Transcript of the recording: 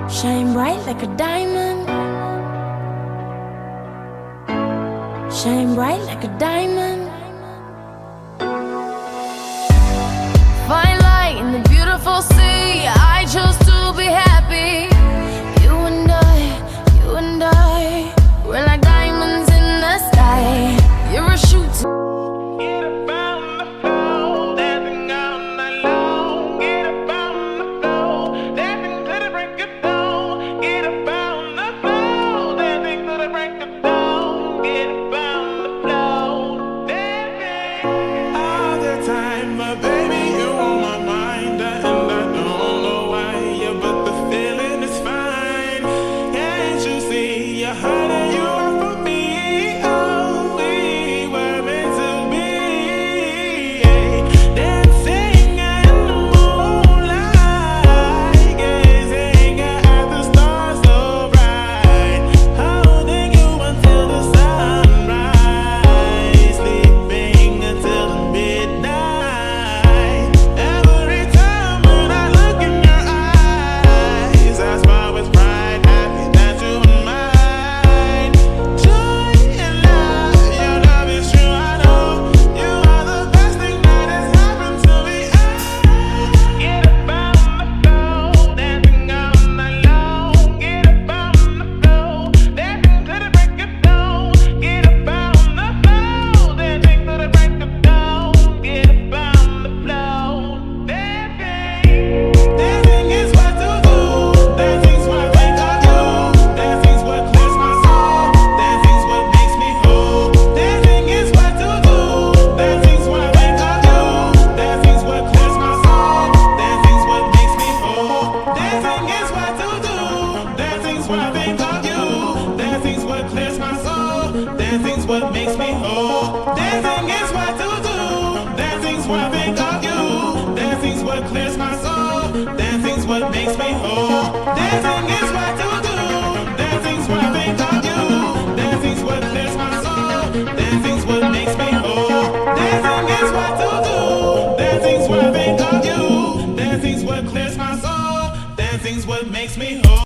Shine bright like a diamond. Shine bright like a diamond. Fine light in the beautiful sea. I chose to be happy. You and I, we're like diamonds in the sky. You're a shooter. Get up on the floor, dancing all night long. Get up on the floor, dancing to the break of dawn. Get up on the floor, dancing to the break of dawn. Get up on the floor, dancing all the time, my baby. You on my mind, and I don't know why, yeah, but the feeling is fine. Can't you see you're hurting you are for me? Oh, we were meant to be. Dancing in the moonlight, gazing at the stars so bright, holding you until the sunrise, sleeping until the midnight. Every time when I look in your eyes, I smile with pride, happy that you are mine. Joy and love, your love is true, I know. You are the best thing that has happened to me. Get up on the floor, dancing all night long. Get up on the floor, dancing to the break of dawn. Get up on the floor, dancing to the break of dawn. Get up on the floor, dancing. Dancing is what to do. Dancing's what I think of you. Dancing's what clears my soul. Dancing's what makes me whole. Dancing is what to do. Dancing's what I think of you. Dancing's what clears my soul. Dancing's what makes me whole. Dancing is what to do. Dancing's what I think of you. Dancing's what clears my soul. Dancing's what makes me whole. Dancing is what to do. Dancing's what I think of you. Dancing's what clears my soul. Dancing's what makes me whole. Dancing is